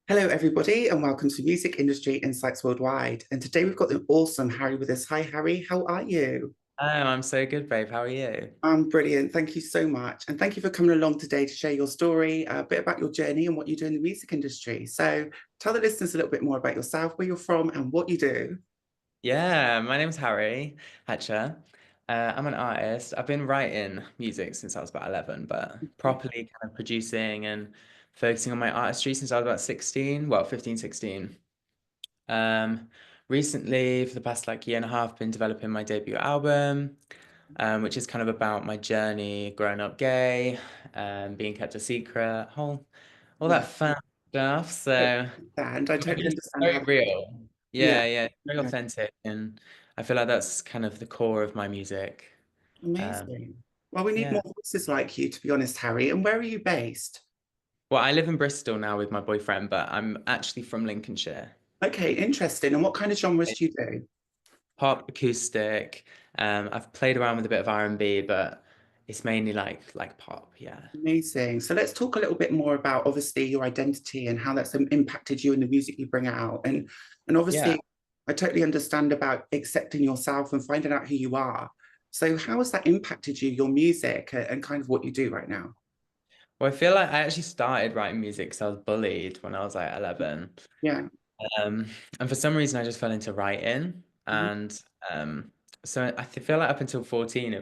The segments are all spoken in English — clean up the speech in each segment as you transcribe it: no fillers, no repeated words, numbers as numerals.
Hello, everybody, and welcome to Music Industry Insights Worldwide. And today we've got the awesome Harry with us. Hi, Harry. How are you? Oh, I'm so good, babe. How are you? I'm brilliant. Thank you so much. And thank you for coming along today to share your story, a bit about your journey and what you do in the music industry. So tell the listeners a little bit more about yourself, where you're from, and what you do. Yeah, my name's Harry Hatcher. I'm an artist. I've been writing music since I was about 11, but properly kind of producing and focusing on my artistry since I was about 16, well, 15, 16. Um, Recently, for the past like year and a half, been developing my debut album, which is kind of about my journey growing up gay, being kept a secret, all Yeah, that fun stuff. I So understand. I yeah, totally it's understand very how. real. Yeah, Yeah, it's very yeah, authentic, and I feel like that's kind of the core of my music. Um, amazing. Well, we need yeah. more voices like you, to be honest, Harry. And where are you based? Well, I live in Bristol now with my boyfriend, but I'm actually from Lincolnshire. Okay, interesting. And what kind of genres It's do you do? pop, acoustic. I've played around with a bit of R&B, but it's mainly like pop. Yeah. Amazing. So let's talk a little bit more about obviously your identity and how that's impacted you in the music you bring out. And Yeah. obviously, I totally understand about accepting yourself and finding out who you are. So how has that impacted you, your music, and kind of what you do right now? Well, I feel like I actually started writing music because I was bullied when I was like 11. Yeah. Um, and for some reason, I just fell into writing. Mhm. And so feel like up until 14,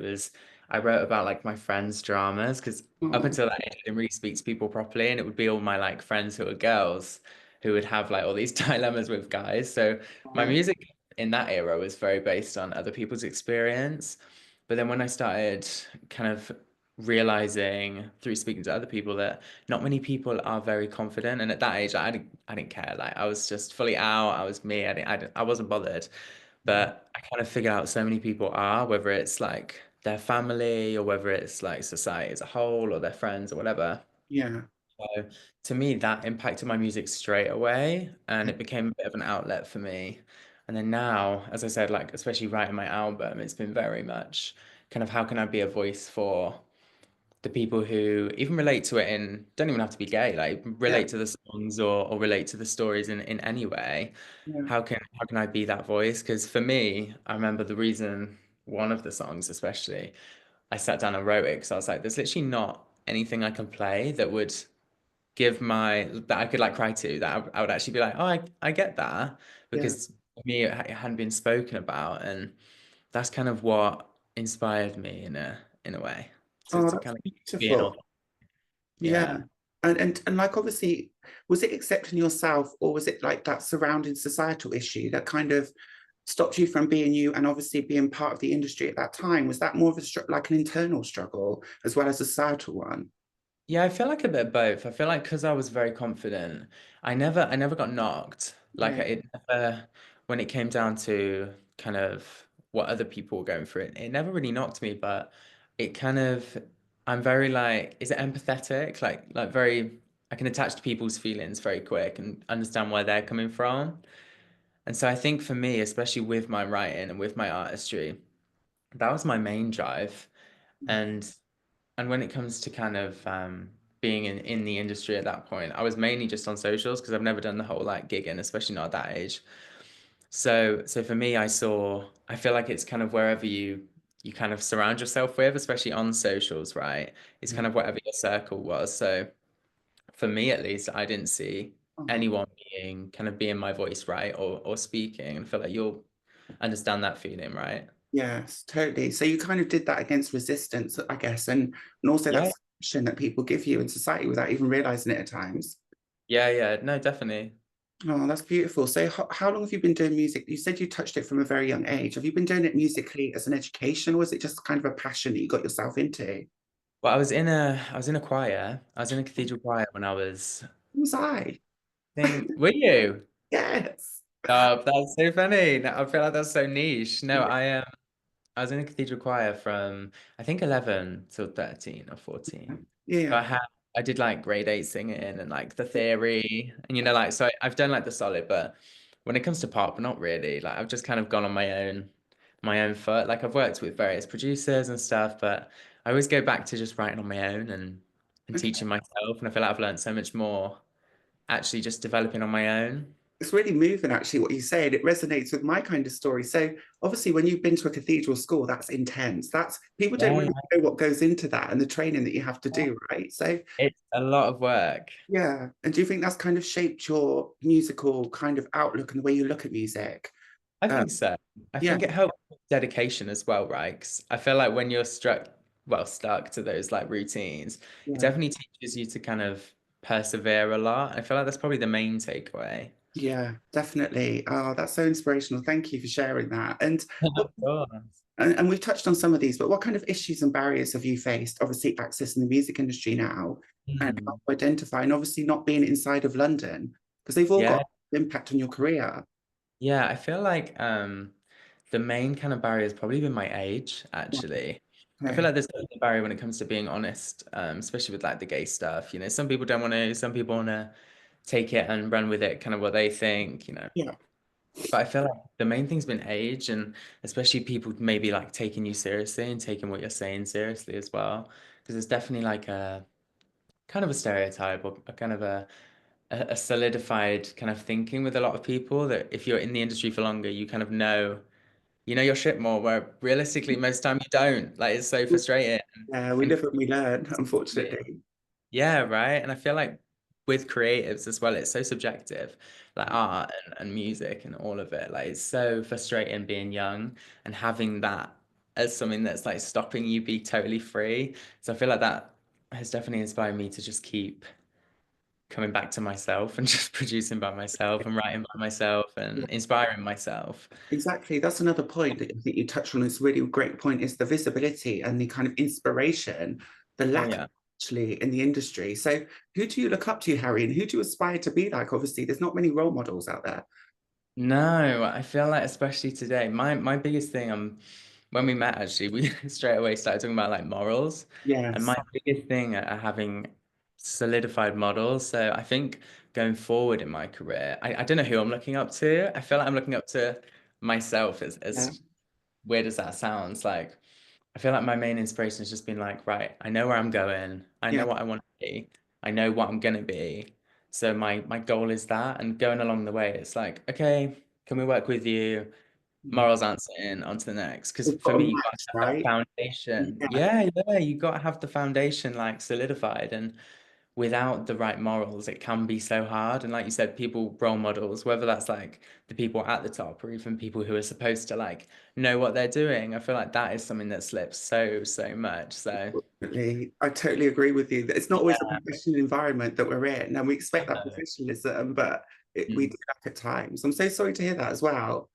I wrote about like my friends' dramas because up Oh, until that age, I didn't really speak to people properly. And it would be all my like friends who were girls who would have like all these dilemmas with guys. So my wow. music in that era was very based on other people's experience. But then when I started kind of realizing through speaking to other people that not many people are very confident, and at that age I didn't care. Like I was just fully out. I was me. I wasn't bothered. But I kind of figured out so many people are, whether it's like their family or whether it's like society as a whole or their friends or whatever. Yeah. So to me, that impacted my music straight away, and it became a bit of an outlet for me. And then now, as I said, like especially writing my album, it's been very much kind of how can I be a voice for the people who even relate to it in don't even have to be gay, like Yeah. relate to the songs or relate to the stories in any way. Yeah. How can I be that voice? Because for me, I remember the reason one of the songs especially, I sat down and wrote it because I was like, there's literally not anything I can play that would give my that I could like cry to that I would actually be like, oh, I get that Yeah. because for me it hadn't been spoken about, and that's kind of what inspired me in a way Oh, to that's kind of be an beautiful. author. Yeah. Yeah. And like obviously, was it accepting yourself or was it like that surrounding societal issue that kind of stopped you from being you and obviously being part of the industry at that time? Was that more of a like an internal struggle as well as a societal one? Yeah, I feel like a bit of both. I feel like because I was very confident, I never got knocked. Like Yeah, it never, when it came down to kind of what other people were going through, it never really knocked me, but it kind of, I'm very like, is it empathetic? Like very, I can attach to people's feelings very quick and understand where they're coming from. And so I think for me, especially with my writing and with my artistry, that was my main drive. And and when it comes to kind of being in the industry at that point, I was mainly just on socials because I've never done the whole like gigging, especially not at that age. So for me, I feel like it's kind of wherever you kind of surround yourself with, especially on socials, right? It's yeah. kind of whatever your circle was. So for me at least, I didn't see Oh, anyone being my voice, right? Or speaking. And I feel like you'll understand that feeling, right? yes, totally. So you kind of did that against resistance, I guess, and also that Yeah. suppression that people give you in society without even realizing it at times. Yeah. No, definitely. Oh, that's beautiful. So how long have you been doing music? You said you touched it from a very young age. Have you been doing it musically as an education, or was it just kind of a passion that you got yourself into? Well, I was in a choir. I was in a cathedral choir when I was, Who was I? were you? Yes. Oh, that's so funny. No, I feel like that's so niche. No, I was in a cathedral choir from I think 11 till 13 or 14. So Yeah. I did like grade 8 singing and like the theory and like so I've done like the solid, but when it comes to pop, not really. Like I've just kind of gone on my own foot. Like I've worked with various producers and stuff, but I always go back to just writing on my own and Okay. teaching myself, and I feel like I've learned so much more actually just developing on my own. It's really moving, actually, what you say, and it resonates with my kind of story. So, obviously, when you've been to a cathedral school, that's intense. That's people don't Yeah, really know what goes into that and the training that you have to yeah. do, right? So, It's a lot of work. yeah. And do you think that's kind of shaped your musical kind of outlook and the way you look at music? I Um, think so. I yeah, think it helps with dedication as well, right? 'Cause I feel like when you're stuck to those like routines, it yeah, definitely teaches you to kind of persevere a lot. I feel like that's probably the main takeaway. yeah, definitely. Oh, that's so inspirational. Thank you for sharing that. And Of what course. and we've touched on some of these, but what kind of issues and barriers have you faced? Obviously, accessing the music industry now and how Hmm. to identify, and obviously not being inside of London, because they've all Yeah, got an impact on your career. yeah. I feel like the main kind of barrier has probably been my age, actually. I feel Okay. like there's definitely a barrier when it comes to being honest, especially with like the gay stuff. Some people don't want to, some people want to take it and run with it, kind of what they think. Yeah. But I feel like the main thing's been age, and especially people maybe like taking you seriously and taking what you're saying seriously as well. Because there's definitely like a kind of a stereotype or a kind of a solidified kind of thinking with a lot of people that if you're in the industry for longer, you kind of know your shit more, where realistically most time you don't. Like it's so frustrating. Yeah, we And live and we learn, yeah, unfortunately. yeah, right. And I feel like with creatives as well, it's so subjective, like art and music and all of it. Like it's so frustrating being young and having that as something that's like stopping you be totally free. So I feel like that has definitely inspired me to just keep coming back to myself and just producing by myself and writing by myself and inspiring myself. Exactly. That's another point that I think you touched on. Is a really great point is the visibility and the kind of inspiration, the Oh lack of yeah. actually in the industry. So who do you look up to, Harry, and who do you aspire to be like? Obviously, there's not many role models out there. No, I feel like especially today, my biggest thing when we met actually, we straight away started talking about like morals. And Yes. my biggest thing are having solidified models. So I think going forward in my career, I don't know who I'm looking up to. I feel like I'm looking up to myself Yeah. as weird as that sounds. Like I feel like my main inspiration has just been like, right, I know where I'm going. I Yeah. know what I want to be. I know what I'm gonna be. So my goal is that. And going along the way, it's like, okay, can we work with you? Mm. Morals answering on to the next. Because We've for got a me, you got to match, have that right? foundation. Yeah. Yeah, yeah, you got to have the foundation like solidified. And without the right morals, it can be so hard. And like you said, people, role models, whether that's like the people at the top or even people who are supposed to like know what they're doing, I feel like that is something that slips so, so much. So, Definitely. I totally agree with you. It's not always a yeah. professional environment that we're in, and we expect that professionalism, but we Mm. do that at times. I'm so sorry to hear that as well.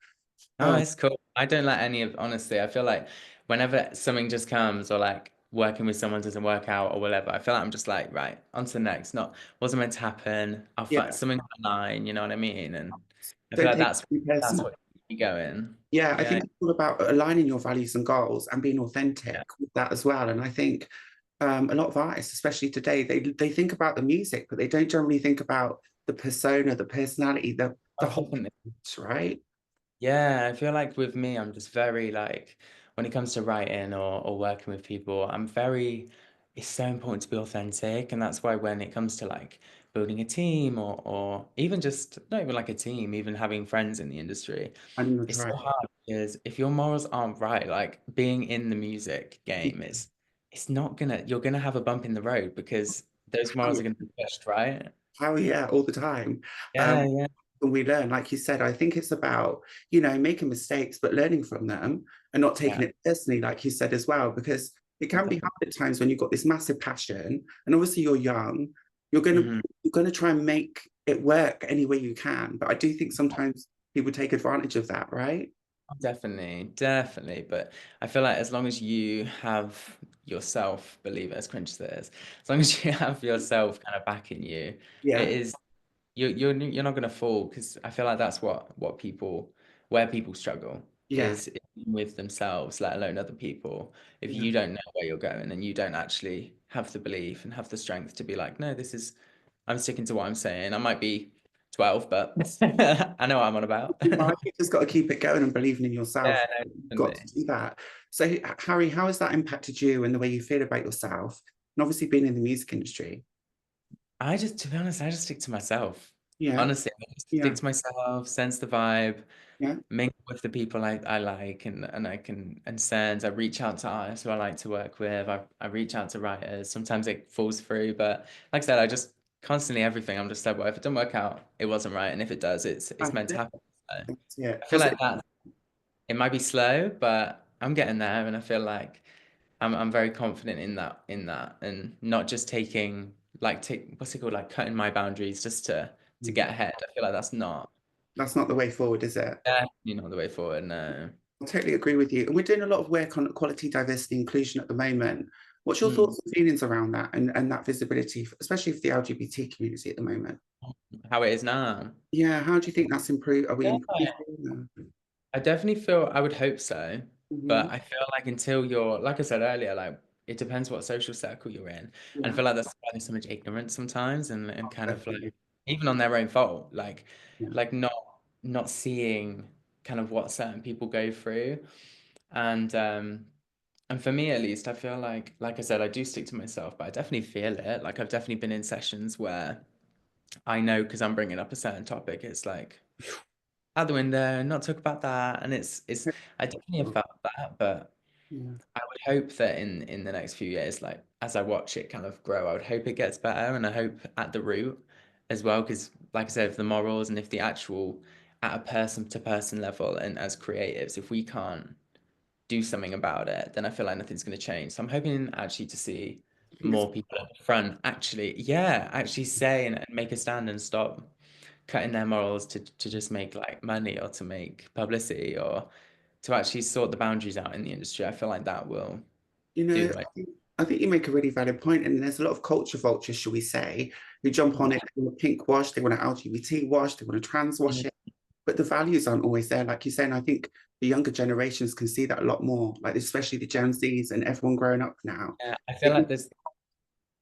Oh, Um, it's cool. I don't let any of, honestly, I feel like whenever something just comes or like working with someone doesn't work out or whatever, I feel like I'm just like, right, on to the next. Not, wasn't meant to happen. I'll find yeah, something online, you know what I mean? And I feel don't like take it too that's personal. what keeps me going. Yeah, I Yeah. think it's all about aligning your values and goals and being Yeah. authentic with that as well. And I think a lot of artists, especially today, they think about the music, but they don't generally think about the persona, the personality, the Oh, whole definitely. package, right? Yeah, I feel like with me, I'm just very like when it comes to writing or working with people, it's so important to be authentic. And that's why when it comes to like building a team or even just not even like a team, even having friends in the industry, And you're it's right. so hard because if your morals aren't right, like being in the music game is it's not gonna you're gonna have a bump in the road because those morals are gonna be pushed, right? Oh yeah, all the time. Yeah, Um, yeah, and we learn, like you said, I think it's about, making mistakes, but learning from them and not yeah. taking it personally, like you said as well, because it can be hard at times when you've got this massive passion, and obviously you're young, you're gonna Mhm. you're gonna try and make it work any way you can. But I do think sometimes people take advantage of that, right? Definitely, definitely. But I feel like as long as you have yourself, believe it, as cringe as it is, as long as you have yourself kind of backing you, it Yeah, is you're not gonna fall because I feel like that's what people where people struggle yeah, is with themselves, let alone other people. If yeah. you don't know where you're going and you don't actually have the belief and have the strength to be like, no, I'm sticking to what I'm saying. I might be 12, but I know what I'm on about. I think you just got to keep it going and believing in yourself. Yeah, no, You've got to definitely. do that. So, Harry, how has that impacted you and the way you feel about yourself? And obviously being in the music industry. I just, to be honest, I just stick to myself. Yeah, Honestly, I just stick yeah, to myself, sense the vibe, yeah. mingle with the people I like, and I can and sense. I reach out to artists who I like to work with. I reach out to writers. Sometimes it falls through, but like I said, I just constantly everything. I'm just like, well, if it doesn't work out, it wasn't right, and if it does, it's That's meant to it. happen. So That's it. I feel Because like that it might be slow, but I'm getting there, and I feel like I'm very confident in that, and not just taking like take what's it called, like cutting my boundaries just to get ahead. I feel like that's not the way forward, is it? definitely not the way forward. No. I totally agree with you. And we're doing a lot of work on equality, diversity, inclusion at the moment. What's your Mm. thoughts and feelings around that and that visibility, especially for the LGBT community at the moment? How it is now. Yeah, how do you think that's improved? Are we Yeah. improving? I definitely feel I would hope so, Mm-hmm. but I feel like until you're like I said earlier, like it depends what social circle you're in. And I Yeah, feel like that's why there's so much ignorance sometimes and kind of like definitely. even on their own fault, Yeah. like not seeing kind of what certain people go through. And and for me at least, I feel like I said, I do stick to myself, but I definitely feel it. Like I've definitely been in sessions where I know because I'm bringing up a certain topic, it's like out the window, not talk about that. And it's I definitely have felt that, but Yeah. I would hope that in the next few years, like as I watch it kind of grow, I would hope it gets better, and I hope at the root as well, because like I said, if the morals and if the actual at a person to person level and as creatives, if we can't do something about it, then I feel like nothing's going to change. So I'm hoping actually to see I think it's more people at the front actually, yeah, actually say and make a stand and stop cutting their morals to just make like money or to make publicity or to actually sort the boundaries out in the industry. I feel like that will You do know, the most. I think you make a really valid point, and there's a lot of culture vultures, shall we say, who jump on Yeah. it. They want to pink wash, they want to LGBT wash, they want to trans wash it, but the values aren't always there, like you say. And I think the younger generations can see that a lot more, like especially the Gen Zs and everyone growing up now. Yeah, I feel They can, like there's.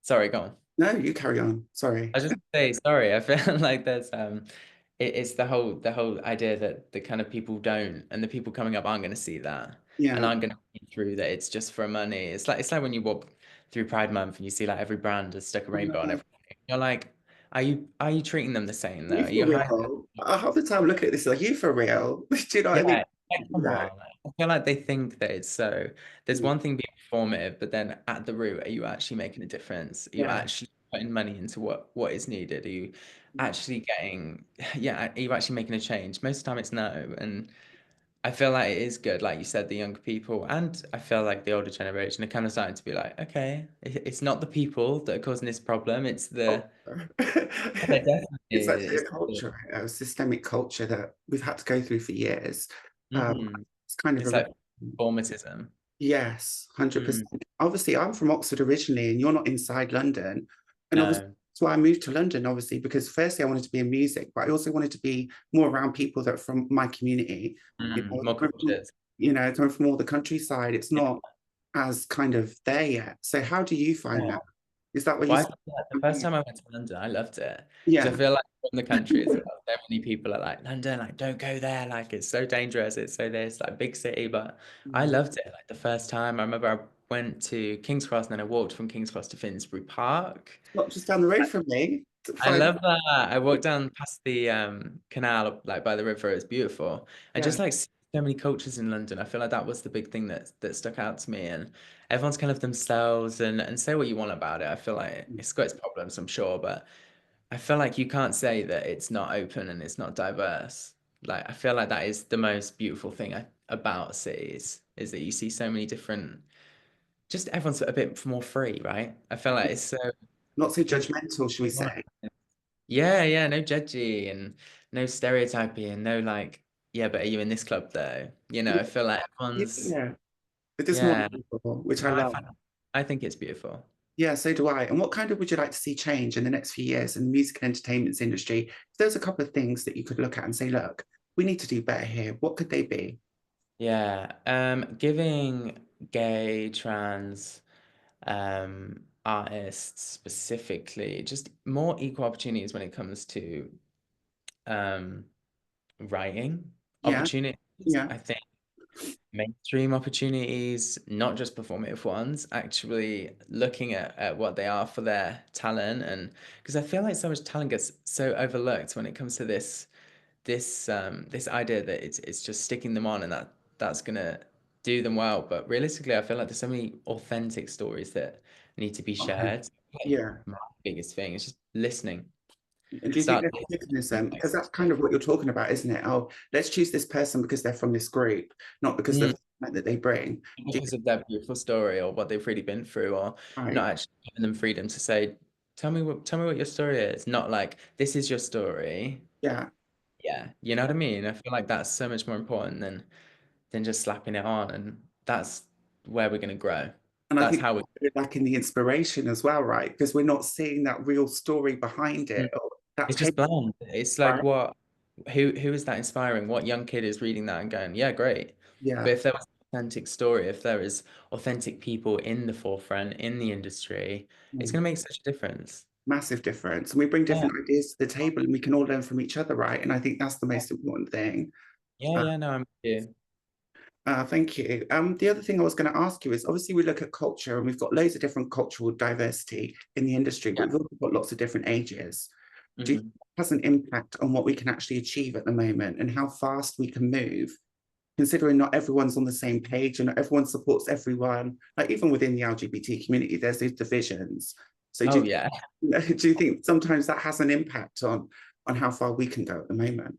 Sorry, go on. no, you carry on. I Sorry. was just gonna say sorry. I feel like there's it's the whole idea that the kind of people don't and the people coming up aren't going to see that and Yeah. aren't going to see through that it's just for money. It's like when you walk through Pride Month and you see like every brand has stuck a rainbow on Are everything. You're like, are you treating them the same though? you Are for you hiring real? them? I half the time look at this like, you for real? Do you know what I mean? Yeah, like, come Yeah. on. I feel like they think that it's so. There's Yeah. one thing being performative, but then at the root, are you actually making a difference? Are you Yeah. actually putting money into what is needed? Are you actually getting, yeah, are you actually making a change? Most of the time, it's no. And I feel like it is good, like you said, the younger people, and I feel like the older generation are kind of starting to be like, okay, it's not the people that are causing this problem. It's the, Culture. yeah, definitely, It's actually a it's culture, right? A systemic culture that we've had to go through for years. mhm. It's kind of It's a like formatism. yes, 100%. Mm, Obviously, I'm from Oxford originally, and you're not inside London. And obviously, no. that's why I moved to London, obviously, because firstly, I wanted to be in music, but I also wanted to be more around people that are from my community. You know, More cautious. coming from all the countryside, it's Yeah. not as kind of there yet. So how do you find Yeah. that? Is that what you Well, see? the first time I went to London, I loved it because I Yeah. feel like from the country as well, so many people are like London, like don't go there, like it's so dangerous, it's so this, like big city. But I Mm. loved it. Like the first time, I remember I went to King's Cross and then I walked from King's Cross to Finsbury Park. Not just down the road from me. I Five, love that. I walked down past the canal, like by the river. It was beautiful, and yeah. just like so many cultures in London. I feel like that was the big thing that stuck out to me. And everyone's kind of themselves and say what you want about it. I feel like it's got its problems, I'm sure, but I feel like you can't say that it's not open and it's not diverse. Like I feel like that is the most beautiful thing about cities is that you see so many different. Just everyone's a bit more free, right? I feel like it's so Not so just. judgmental, should we say? Yeah, yeah, no judgy and no stereotyping and no like, yeah, but are you in this club though? I feel like everyone's, Yeah. But there's more yeah, people, which I no, love. I think it's beautiful. Yeah, so do I. And what kind of would you like to see change in the next few years in the music and entertainment industry? If there's a couple of things that you could look at and say, look, we need to do better here. What could they be? Yeah, giving gay, trans, artists specifically just more equal opportunities when it comes to um writing Yeah, opportunities. yeah, I think. mainstream opportunities, not just performative ones, actually looking at what they are for their talent. And because I feel like so much talent gets so overlooked when it comes to this idea that it's just sticking them on and that's gonna do them well. But realistically, I feel like there's so many authentic stories that need to be Okay. shared. Like Yeah. my biggest thing is just listening. And do you think Start there's a listening. mechanism? Because that's kind of what you're talking about, isn't it? Oh, let's choose this person because they're from this group, not because of Mm, the talent that they bring. Do you because of their beautiful story or what they've really been through, or think, right? not actually giving them freedom to say, tell me what your story is. Not like this is your story. Yeah. Yeah, you know what I mean? I feel like that's so much more important than just slapping it on, and that's where we're gonna grow. And I That's think how we. we're lacking the inspiration as well, right? Because we're not seeing that real story behind Mm. it, or that It's pain, just bland. It's like right? what who is that inspiring? What young kid is reading that and going, yeah, great. But Yeah. if there was an authentic story, if there is authentic people in the forefront in the industry, it's Mm. gonna make such a difference. Massive difference. And we bring Yeah. different ideas to the table and we can all learn from each other, right? And I think that's the most important thing. Yeah, Uh, yeah, no, I'm with you. thank you. The other thing I was going to ask you is obviously we look at culture and we've got loads of different cultural diversity in the industry, but Yeah. we've also got lots of different ages. Do you think Hmm. it has an impact on what we can actually achieve at the moment and how fast we can move, considering not everyone's on the same page and not everyone supports everyone? Like even within the LGBT community, there's these divisions. So Oh yeah. do you think sometimes that has an impact on how far we can go at the moment?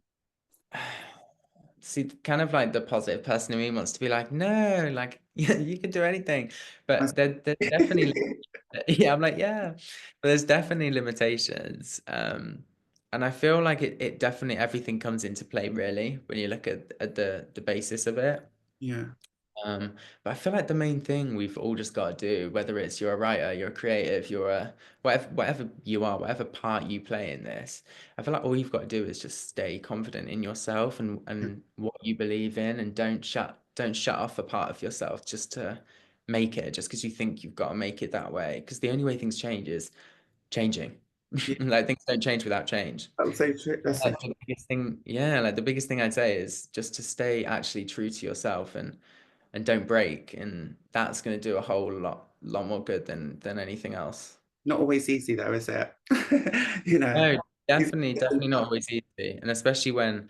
See, kind of like the positive person in me wants to be like, no, like yeah, you can do anything. But there's definitely yeah, I'm like, yeah. But there's definitely limitations. And I feel like it definitely everything comes into play really when you look at the basis of it. Yeah, But I feel like the main thing we've all just got to do, whether it's you're a writer, you're a creative, you're a whatever you are, whatever part you play in this, I feel like all you've got to do is just stay confident in yourself and what you believe in, and don't shut off a part of yourself just to make it, just because you think you've got to make it that way. Because the only way things change is changing. yeah, Like things don't change without change. that's so true. That's so Like the biggest thing, yeah, like the biggest thing I'd say is just to stay actually true to yourself and don't break, and that's going to do a whole lot more good than anything else. not always easy though, is it? You know, No, it's, definitely not always easy, and especially when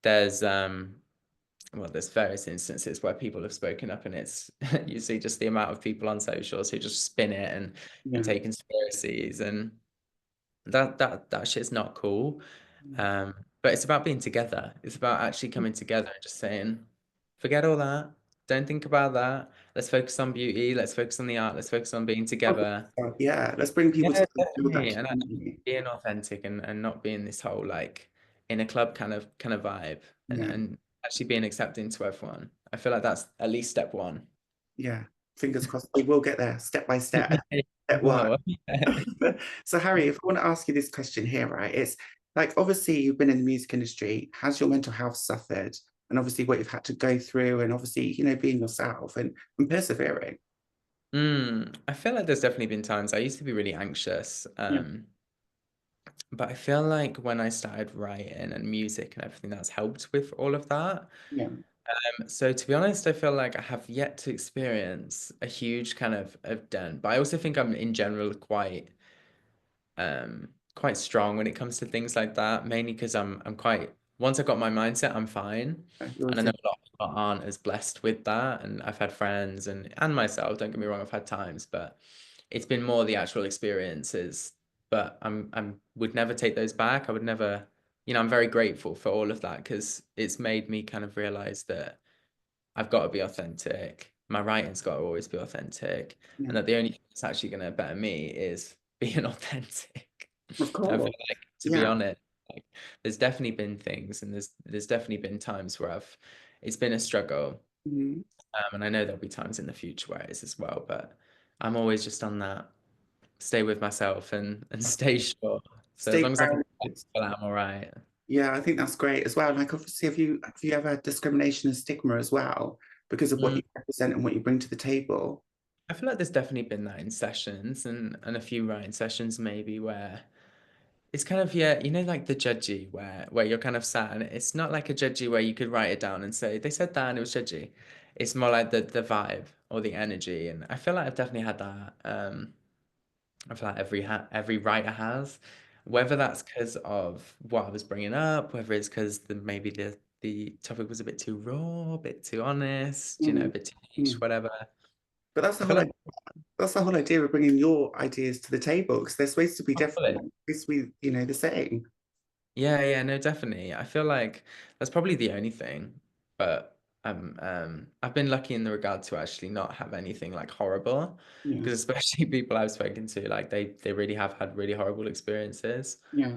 there's well, there's various instances where people have spoken up, and it's you see just the amount of people on socials who just spin it and yeah. take conspiracies, and that shit's not cool. Um, but it's about being together. It's about actually coming together and just saying, forget all that. Don't think about that. Let's focus on beauty. Let's focus on the art. Let's focus on being Oh, together. yeah, let's bring people Yeah, to build that definitely. And actually community. being authentic and not being this whole like in a club kind of vibe, Yeah, and actually being accepting to everyone. I feel like that's at least step one. yeah. Fingers crossed we will get there step by step. Step one. Well, So Harry, if I want to ask you this question here, right? It's like obviously you've been in the music industry. Has your mental health suffered? And obviously what you've had to go through and obviously, being yourself and persevering. I feel like there's definitely been times I used to be really anxious. Yeah. But I feel like when I started writing and music and everything, that's helped with all of that. Yeah. So to be honest, I feel like I have yet to experience a huge kind of dent. But I also think I'm in general quite strong when it comes to things like that, mainly because I'm quite once I got my mindset, I'm fine. You're And I know a lot of people aren't as blessed with that. And I've had friends and myself, don't get me wrong, I've had times, but it's been more the actual experiences. But I'm would never take those back. I would never, I'm very grateful for all of that because it's made me kind of realize that I've got to be authentic. My writing's got to always be authentic, yeah. and that the only thing that's actually going to better me is being authentic. Of I feel course. like, to be Yeah. honest, like there's definitely been things, and there's definitely been times where it's been a struggle, Mhm. and I know there'll be times in the future where it is as well. But I'm always just on that, stay with myself and stay sure. So as Stay long as I can, grounded. I'm all right. Yeah, I think that's great as well. Like obviously have you ever had discrimination and stigma as well because of what Mm, you represent and what you bring to the table? I feel like there's definitely been that in sessions and a few writing sessions maybe where it's kind of, yeah, you know, like the judgy where you're kind of sat and it's not like a judgy where you could write it down and say they said that and it was judgy. It's more like the vibe or the energy, and I feel like I've definitely had that. I feel like every writer has, whether that's because of what I was bringing up, whether it's because maybe the topic was a bit too raw, a bit too honest, you know, a Mm, bit too niche, mm. whatever. But that's the I feel whole like idea. That's the whole idea of bringing your ideas to the table, because they're supposed to be different, hopefully. supposed to be, the same. Yeah, yeah, no, definitely. I feel like that's probably the only thing. But I've been lucky in the regard to actually not have anything like horrible. Yeah, Because especially people I've spoken to, like they really have had really horrible experiences. yeah.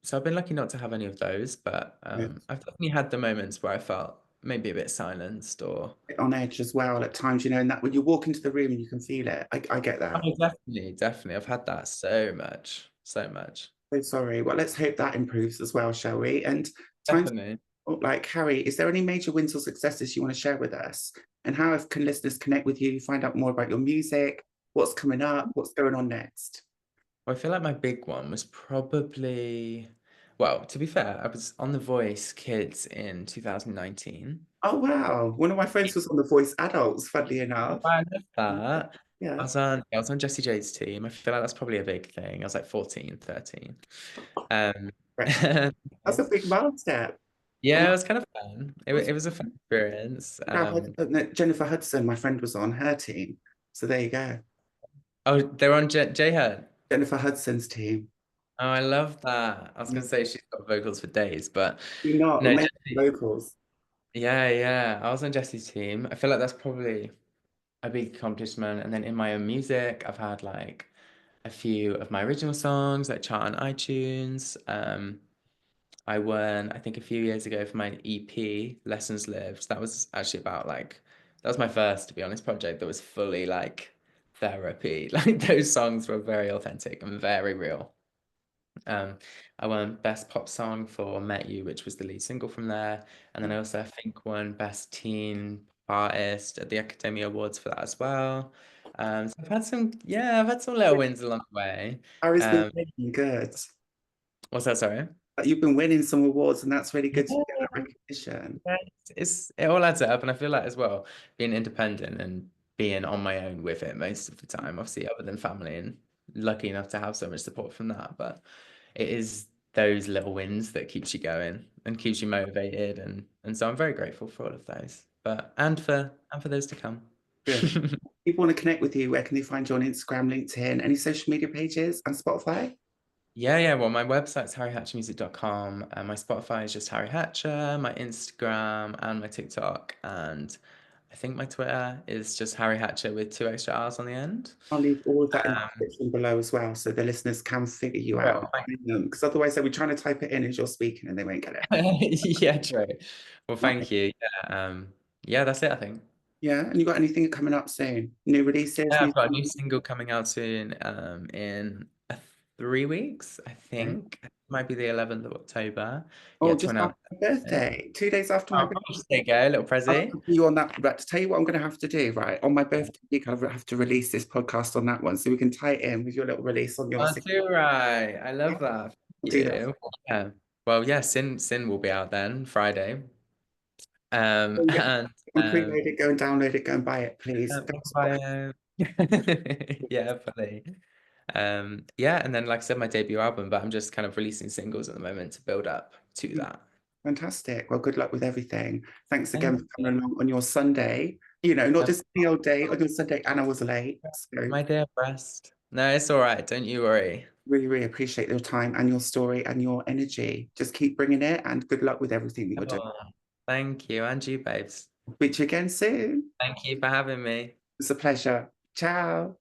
So I've been lucky not to have any of those, but Good. I've definitely had the moments where I felt maybe a bit silenced or On edge as well at times, and that when you walk into the room and you can feel it. I get that. oh, definitely, definitely. I've had that so much, so much. So sorry. Well, let's hope that improves as well, shall we? And times Definitely. like Harry, is there any major wins or successes you want to share with us? And how can listeners connect with you, find out more about your music, what's coming up, what's going on next? Well, I feel like my big one was probably, well, to be fair, I was on The Voice Kids in 2019. Oh wow. One of my Yeah, friends was on The Voice Adults, funnily enough. I love that. Yeah. I was on Jessie J's team. I feel like that's probably a big thing. I was like 14, 13. Um, Right. That's a big milestone. yeah, And it was kind of fun. It was a fun experience. no, Jennifer Hudson, my friend, was on her team. So there you go. Oh, they're on J Hud. Jennifer Hudson's team. Oh, I love that. I was Yeah. gonna say she's got vocals for days, but You know, no, amazing Jessie. vocals. Yeah, yeah. I was on Jessie's team. I feel like that's probably a big accomplishment. And then in my own music, I've had like a few of my original songs that chart on iTunes. I won, I think, a few years ago for my EP, Lessons Lived. That was actually about like, that was my first, to be honest, project that was fully like therapy. Like those songs were very authentic and very real. Um, I won Best Pop Song for Met You, which was the lead single from there. And then I also, I think, won Best Teen Artist at the Academy Awards for that as well. So I've had some, yeah, I've had some little wins along the way. Harry's been Um, winning good. what's that, sorry? Like, you've been winning some awards, and that's really good to get Yeah, that recognition. yeah, it all adds up, and I feel like as well being independent and being on my own with it most of the time, obviously other than family, and lucky enough to have so much support from that. But it is those little wins that keeps you going and keeps you motivated, and so I'm very grateful for all of those. But and for those to come. Good. People want to connect with you. Where can they find you on Instagram, LinkedIn, any social media pages, and Spotify? Yeah, yeah. Well, my website's harryhatchermusic.com, and my Spotify is just Harry Hatcher, my Instagram and my TikTok, and I think my Twitter is just Harry Hatcher with two extra R's on the end. I'll leave all of that in the Um, description below as well, so the listeners can figure you out. well, thank- Because otherwise, they'll be trying to type it in as you're speaking, and they won't get it. yeah, true. Well, Right. thank you. Yeah, yeah, that's it, I think. Yeah, and you got anything coming up soon? New releases, Yeah, new I've got a new songs? single coming out soon, in 3 weeks, I Okay. think. It might be the 11th of October. Oh, Yet to just announce after my it. birthday, 2 days after my Oh, birthday. gosh, there you go, little I'll Prezi. put you on that. But to tell you what I'm going to have to do, right? On my birthday week, I'll have to release this podcast on that one, so we can tie it in with your little release on your. Oh, too right. I love that. I'll Thank do that. you. Yeah. Well, yeah, Sin will be out then, Friday. Oh, yeah. And And pre-load it, go and download it, go and buy it, please. link bio. Yeah, funny. Yeah, and then like I said, my debut album, but I'm just kind of releasing singles at the moment to build up to that. Fantastic. Well, good luck with everything. Thanks again Thank for you. coming along on your Sunday. Not Of just the old day, on your Sunday. Anna was late. So my dear breast. No, it's all right. Don't you worry. really, really appreciate your time and your story and your energy. Just keep bringing it, and good luck with everything that you're doing. Oh, thank you, and you, babes. Speak to you again soon. Thank you for having me. It's a pleasure. Ciao.